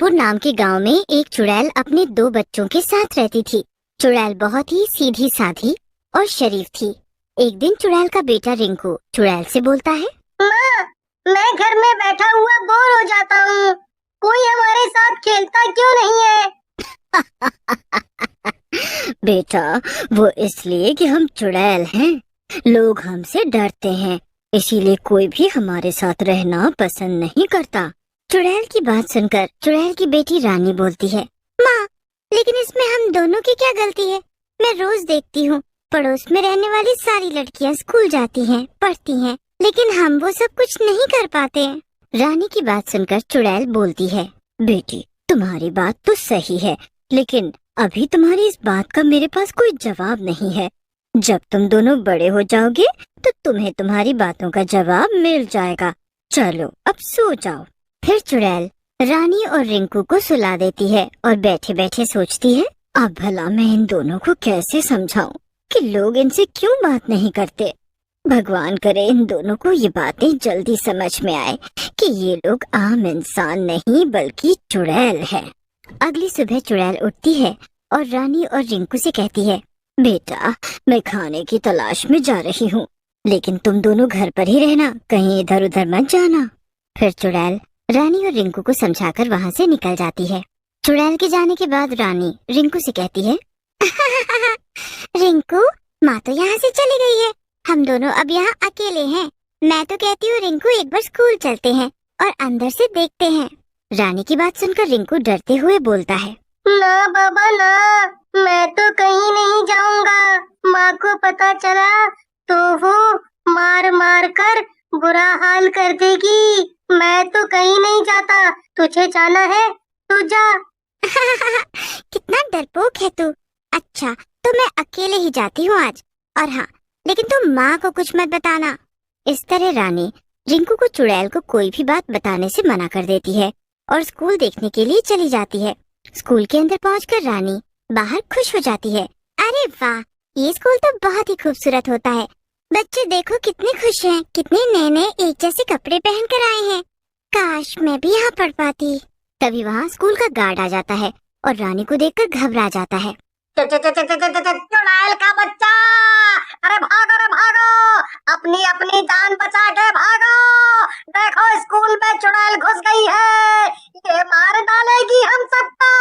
जयपुर नाम के गांव में एक चुड़ैल अपने 2 बच्चों के साथ रहती थी। चुड़ैल बहुत ही सीधी साधी और शरीफ थी। एक दिन चुड़ैल का बेटा रिंकू चुड़ैल से बोलता है, माँ, मैं घर में बैठा हुआ बोर हो जाता हूँ। कोई हमारे साथ खेलता क्यों नहीं है? बेटा, वो इसलिए कि हम चुड़ैल हैं। लोग हमसे डरते हैं, इसीलिए कोई भी हमारे साथ रहना पसंद नहीं करता। चुड़ैल की बात सुनकर चुड़ैल की बेटी रानी बोलती है, माँ, लेकिन इसमें हम दोनों की क्या गलती है? मैं रोज देखती हूँ पड़ोस में रहने वाली सारी लड़कियाँ स्कूल जाती हैं, पढ़ती हैं, लेकिन हम वो सब कुछ नहीं कर पाते हैं। रानी की बात सुनकर चुड़ैल बोलती है, बेटी, तुम्हारी बात तो सही है, लेकिन अभी तुम्हारी इस बात का मेरे पास कोई जवाब नहीं है। जब तुम दोनों बड़े हो जाओगे तो तुम्हें तुम्हारी बातों का जवाब मिल जाएगा। चलो अब सो जाओ। फिर चुड़ैल रानी और रिंकू को सुला देती है और बैठे बैठे सोचती है, अब भला मैं इन दोनों को कैसे समझाऊं कि लोग इनसे क्यों बात नहीं करते। भगवान करे इन दोनों को ये बातें जल्दी समझ में आए कि ये लोग आम इंसान नहीं बल्कि चुड़ैल है। अगली सुबह चुड़ैल उठती है और रानी और रिंकू से कहती है, बेटा, मैं खाने की तलाश में जा रही हूँ, लेकिन तुम दोनों घर पर ही रहना, कहीं इधर उधर मत जाना। फिर चुड़ैल रानी और रिंकू को समझाकर वहाँ से निकल जाती है। चुड़ैल के जाने के बाद रानी रिंकू से कहती है, रिंकू, माँ तो यहाँ से चली गई है, हम दोनों अब यहाँ अकेले हैं। मैं तो कहती हूँ रिंकू, एक बार स्कूल चलते हैं और अंदर से देखते हैं। रानी की बात सुनकर रिंकू डरते हुए बोलता है, ना बाबा ना, मैं तो कहीं नहीं जाऊंगा। माँ को पता चला तो वो मार मार कर बुरा हाल कर देगी। मैं तो कहीं नहीं जाता, तुझे जाना है तू जा। कितना डरपोक है तू। अच्छा, तो मैं अकेले ही जाती हूँ आज, और हाँ, लेकिन तुम माँ को कुछ मत बताना। इस तरह रानी रिंकू को चुड़ैल को कोई भी बात बताने से मना कर देती है और स्कूल देखने के लिए चली जाती है। स्कूल के अंदर पहुंचकर रानी बाहर खुश हो जाती है। अरे वाह, ये स्कूल तो बहुत ही खूबसूरत होता है। बच्चे देखो कितने खुश हैं, कितने नए नए एक जैसे कपड़े पहन कर आए हैं। काश मैं भी यहाँ पढ़ पाती। तभी वहाँ स्कूल का गार्ड आ जाता है और रानी को देखकर घबरा जाता है। चुड़ैल का बच्चा, अरे भागो रे भागो, अपनी अपनी जान बचा के भागो। देखो स्कूल में चुड़ैल घुस गई है, ये मार डालेगी हम सबको।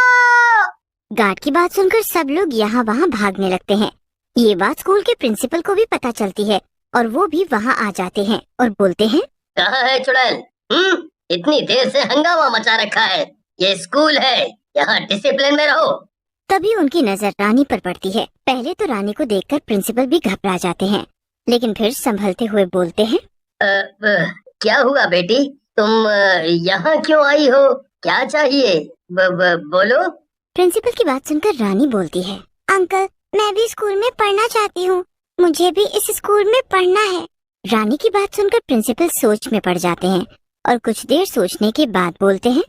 गार्ड की बात सुनकर सब लोग यहाँ वहाँ भागने लगते हैं। ये बात स्कूल के प्रिंसिपल को भी पता चलती है और वो भी वहाँ आ जाते हैं और बोलते हैं, कहाँ है चुड़ैल? इतनी देर से हंगामा मचा रखा है, ये स्कूल है, यहाँ डिसिप्लिन में रहो। तभी उनकी नजर रानी पर पड़ती है। पहले तो रानी को देखकर प्रिंसिपल भी घबरा जाते हैं, लेकिन फिर संभलते हुए बोलते हैं, क्या हुआ बेटी, तुम यहाँ क्यों आई हो, क्या चाहिए? बोलो। प्रिंसिपल की बात सुनकर रानी बोलती है, अंकल, मैं भी स्कूल में पढ़ना चाहती हूँ, मुझे भी इस स्कूल में पढ़ना है। रानी की बात सुनकर प्रिंसिपल सोच में पड़ जाते हैं और कुछ देर सोचने के बाद बोलते हैं,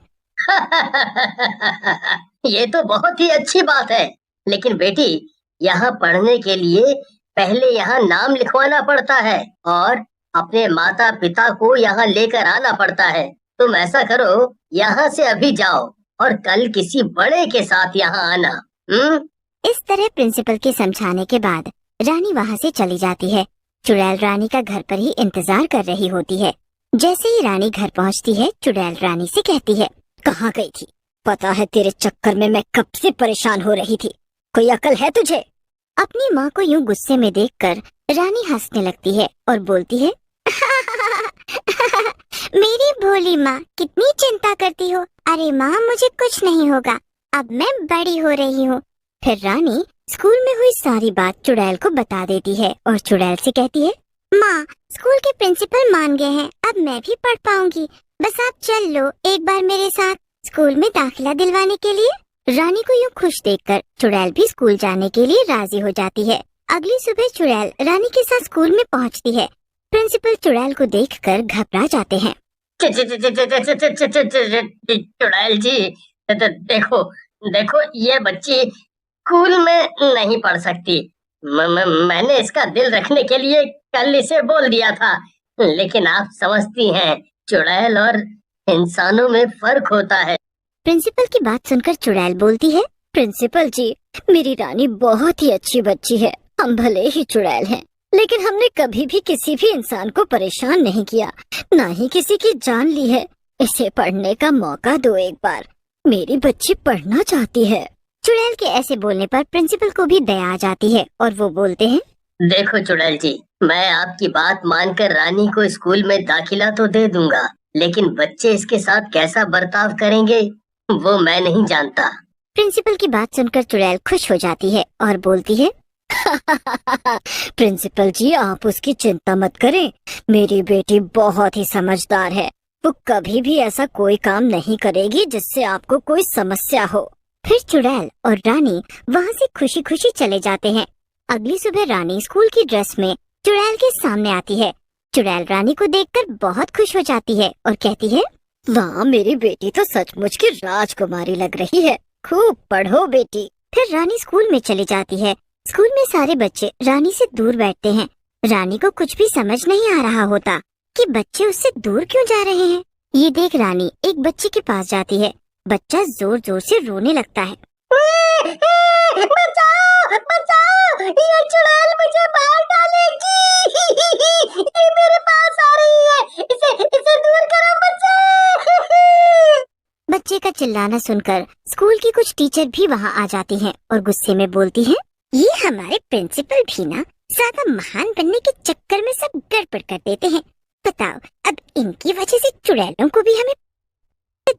ये तो बहुत ही अच्छी बात है, लेकिन बेटी, यहाँ पढ़ने के लिए पहले यहाँ नाम लिखवाना पड़ता है और अपने माता पिता को यहाँ लेकर आना पड़ता है। तुम ऐसा करो, यहाँ से अभी जाओ और कल किसी बड़े के साथ यहाँ आना। इस तरह प्रिंसिपल के समझाने के बाद रानी वहाँ से चली जाती है। चुड़ैल रानी का घर पर ही इंतजार कर रही होती है। जैसे ही रानी घर पहुँचती है, चुड़ैल रानी से कहती है, कहाँ गई थी? पता है तेरे चक्कर में मैं कब से परेशान हो रही थी, कोई अकल है तुझे? अपनी माँ को यूं गुस्से में देखकर रानी हंसने लगती है और बोलती है, मेरी भोली माँ, कितनी चिंता करती हो। अरे माँ, मुझे कुछ नहीं होगा, अब मैं बड़ी हो रही हूँ। फिर रानी स्कूल में हुई सारी बात चुड़ैल को बता देती है और चुड़ैल से कहती है, माँ, स्कूल के प्रिंसिपल मान गए हैं, अब मैं भी पढ़ पाऊंगी, बस आप चल लो एक बार मेरे साथ स्कूल में दाखिला दिलवाने के लिए। रानी को यूं खुश देखकर चुड़ैल भी स्कूल जाने के लिए राजी हो जाती है। अगली सुबह चुड़ैल रानी के साथ स्कूल में पहुंचती है। प्रिंसिपल चुड़ैल को देखकर घबरा जाते हैं। चुड़ैल जी, देखो देखो, ये बच्ची स्कूल में नहीं पढ़ सकती। मैंने इसका दिल रखने के लिए कल इसे बोल दिया था, लेकिन आप समझती हैं, चुड़ैल और इंसानों में फर्क होता है। प्रिंसिपल की बात सुनकर चुड़ैल बोलती है, प्रिंसिपल जी, मेरी रानी बहुत ही अच्छी बच्ची है। हम भले ही चुड़ैल हैं, लेकिन हमने कभी भी किसी भी इंसान को परेशान नहीं किया, ना ही किसी की जान ली है। इसे पढ़ने का मौका दो एक बार, मेरी बच्ची पढ़ना चाहती है। चुड़ैल के ऐसे बोलने पर प्रिंसिपल को भी दया आ जाती है और वो बोलते हैं, देखो चुड़ैल जी, मैं आपकी बात मानकर रानी को स्कूल में दाखिला तो दे दूंगा, लेकिन बच्चे इसके साथ कैसा बर्ताव करेंगे वो मैं नहीं जानता। प्रिंसिपल की बात सुनकर चुड़ैल खुश हो जाती है और बोलती है, प्रिंसिपल जी, आप उसकी चिंता मत करें। मेरी बेटी बहुत ही समझदार है, वो कभी भी ऐसा कोई काम नहीं करेगी जिससे आपको कोई समस्या हो। फिर चुड़ैल और रानी वहाँ से खुशी खुशी चले जाते हैं। अगली सुबह रानी स्कूल की ड्रेस में चुड़ैल के सामने आती है। चुड़ैल रानी को देखकर बहुत खुश हो जाती है और कहती है, वाह, मेरी बेटी तो सचमुच की राजकुमारी लग रही है। खूब पढ़ो बेटी। फिर रानी स्कूल में चली जाती है। स्कूल में सारे बच्चे रानी से दूर बैठते हैं। रानी को कुछ भी समझ नहीं आ रहा होता कि बच्चे उससे दूर क्यों जा रहे हैं। ये देख रानी एक बच्चे के पास जाती है। बच्चा जोर जोर से रोने लगता है। बचाओ, बचाओ, ये चुड़ैल मुझे मार डालेगी। ये मेरे पास आ रही है, इसे दूर करो बच्चे। बच्चे का चिल्लाना सुनकर स्कूल की कुछ टीचर भी वहाँ आ जाती हैं और गुस्से में बोलती हैं, ये हमारे प्रिंसिपल भी ना ज्यादा महान बनने के चक्कर में सब गड़बड़ कर देते हैं। बताओ, अब इनकी वजह से चुड़ैलों को भी हमें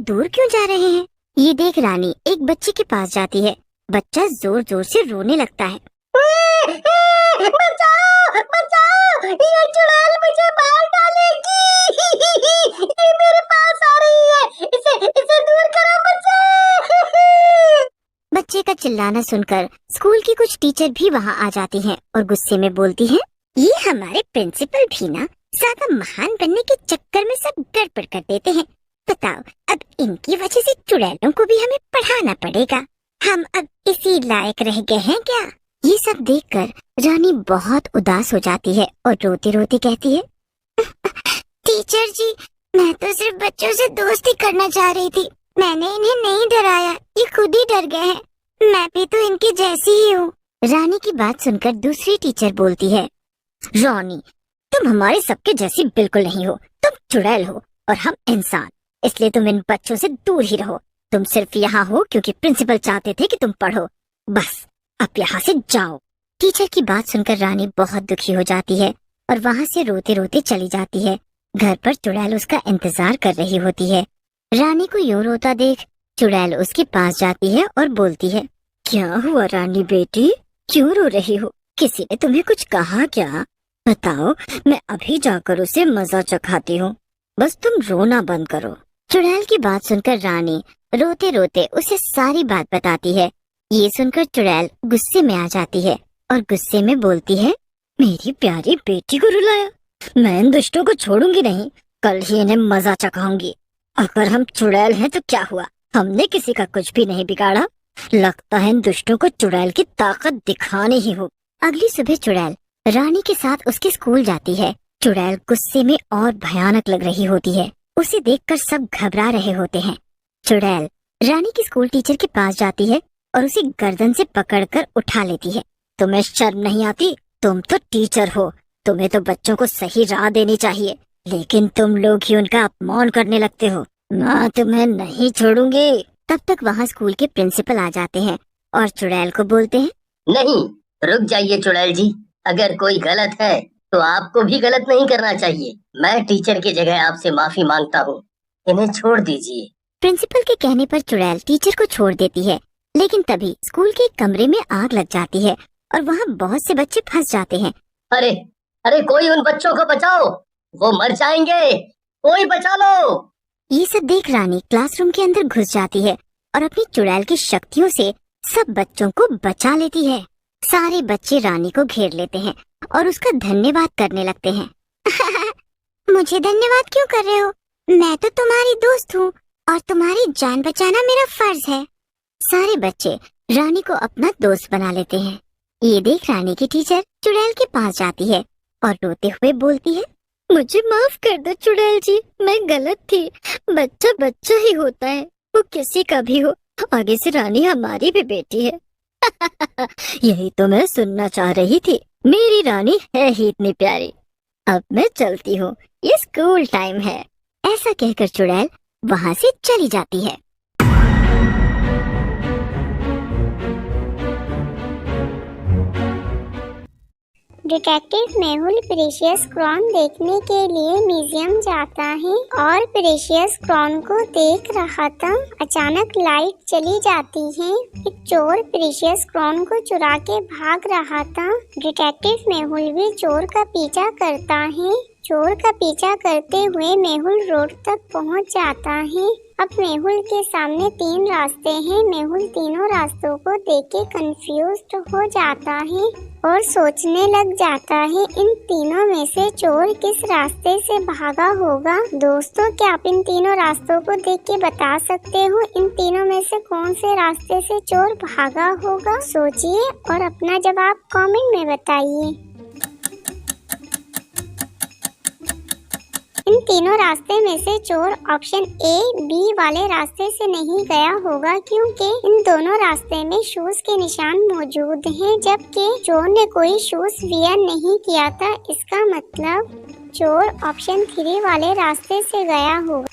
दूर क्यों जा रहे हैं। ये देख रानी एक बच्चे के पास जाती है। बच्चा जोर जोर से रोने लगता है। बचाओ, बचाओ, ये चुड़ैल मुझे मार डालेगी। ये मेरे पास आ रही है, इसे दूर करो बच्चे। बच्चे का चिल्लाना सुनकर स्कूल की कुछ टीचर भी वहाँ आ जाती हैं और गुस्से में बोलती हैं, ये हमारे प्रिंसिपल भी ना ज्यादा महान बनने के चक्कर में सब गड़बड़ कर देते हैं। बताओ, अब इनकी वजह से चुड़ैलों को भी हमें पढ़ाना पड़ेगा। हम अब इसी लायक रह गए हैं क्या। ये सब देखकर रानी बहुत उदास हो जाती है और रोते रोते कहती है, टीचर जी, मैं तो सिर्फ बच्चों से दोस्ती करना चाह रही थी। मैंने इन्हें नहीं डराया, ये खुद ही डर गए हैं। मैं भी तो इनकी जैसी ही हूँ। रानी की बात सुनकर दूसरी टीचर बोलती है, रानी, तुम हमारे सबके जैसी बिल्कुल नहीं हो। तुम चुड़ैल हो और हम इंसान, इसलिए तुम इन बच्चों से दूर ही रहो। तुम सिर्फ यहाँ हो क्योंकि प्रिंसिपल चाहते थे कि तुम पढ़ो। बस अब यहाँ से जाओ। टीचर की बात सुनकर रानी बहुत दुखी हो जाती है और वहाँ से रोते रोते चली जाती है। घर पर चुड़ैल उसका इंतजार कर रही होती है। रानी को यूं रोता देख चुड़ैल उसके पास जाती है और बोलती है, क्या हुआ रानी बेटी, क्यों रो रही हो? किसी ने तुम्हें कुछ कहा क्या? बताओ, मैं अभी जाकर उसे मजा चखाती हूँ। बस तुम रोना बंद करो। चुड़ैल की बात सुनकर रानी रोते रोते उसे सारी बात बताती है। ये सुनकर चुड़ैल गुस्से में आ जाती है और गुस्से में बोलती है, मेरी प्यारी बेटी को रुलाया। मैं इन दुष्टों को छोड़ूंगी नहीं, कल ही इन्हें मजा चखाऊंगी। अगर हम चुड़ैल हैं तो क्या हुआ, हमने किसी का कुछ भी नहीं बिगाड़ा। लगता है इन दुष्टों को चुड़ैल की ताकत दिखानी ही हो। अगली सुबह चुड़ैल रानी के साथ उसके स्कूल जाती है। चुड़ैल गुस्से में और भयानक लग रही होती है। उसे देखकर सब घबरा रहे होते हैं। चुड़ैल रानी की स्कूल टीचर के पास जाती है और उसे गर्दन से पकड़कर उठा लेती है। तुम्हें शर्म नहीं आती? तुम तो टीचर हो, तुम्हें तो बच्चों को सही राह देनी चाहिए, लेकिन तुम लोग ही उनका अपमान करने लगते हो। मैं तुम्हें नहीं छोड़ूंगी। तब तक वहाँ स्कूल के प्रिंसिपल आ जाते हैं और चुड़ैल को बोलते हैं, नहीं, रुक जाइए चुड़ैल जी, अगर कोई गलत है तो आपको भी गलत नहीं करना चाहिए। मैं टीचर की जगह आपसे माफी मांगता हूँ, इन्हें छोड़ दीजिए। प्रिंसिपल के कहने पर चुड़ैल टीचर को छोड़ देती है, लेकिन तभी स्कूल के एक कमरे में आग लग जाती है और वहाँ बहुत से बच्चे फंस जाते हैं। अरे अरे, कोई उन बच्चों को बचाओ, वो मर जाएंगे, कोई बचा लो। ये सब देख रानी क्लासरूम के अंदर घुस जाती है और अपनी चुड़ैल की शक्तियों से सब बच्चों को बचा लेती है। सारे बच्चे रानी को घेर लेते हैं और उसका धन्यवाद करने लगते हैं। मुझे धन्यवाद क्यों कर रहे हो? मैं तो तुम्हारी दोस्त हूँ और तुम्हारी जान बचाना मेरा फर्ज है। सारे बच्चे रानी को अपना दोस्त बना लेते हैं। ये देख रानी की टीचर चुड़ैल के पास जाती है और रोते हुए बोलती है, मुझे माफ कर दो चुड़ैल जी, मैं गलत थी। बच्चा बच्चा ही होता है, वो किसी का भी हो, आगे से रानी हमारी भी बेटी है। यही तो मैं सुनना चाह रही थी। मेरी रानी है ही इतनी प्यारी। अब मैं चलती हूँ, ये स्कूल टाइम है। ऐसा कहकर चुड़ैल वहाँ से चली जाती है। डिटेक्टिव मेहुल प्रेशियस क्राउन देखने के लिए म्यूजियम जाता है और प्रेशियस क्राउन को देख रहा था। अचानक लाइट चली जाती है। एक चोर प्रेशियस क्राउन को चुरा के भाग रहा था। डिटेक्टिव मेहुल भी चोर का पीछा करता है। चोर का पीछा करते हुए मेहुल रोड तक पहुंच जाता है। अब मेहुल के सामने 3 रास्ते हैं। मेहुल तीनों रास्तों को देख के कंफ्यूज्ड हो जाता है और सोचने लग जाता है इन तीनों में से चोर किस रास्ते से भागा होगा। दोस्तों, क्या आप इन तीनों रास्तों को देख के बता सकते हो इन तीनों में से कौन से रास्ते से चोर भागा होगा? सोचिए और अपना जवाब कमेंट में बताइए। इन तीनों रास्ते में से चोर ऑप्शन ए, बी वाले रास्ते से नहीं गया होगा, क्योंकि इन दोनों रास्ते में शूज के निशान मौजूद हैं, जबकि चोर ने कोई शूज वियर नहीं किया था। इसका मतलब चोर ऑप्शन 3 वाले रास्ते से गया होगा।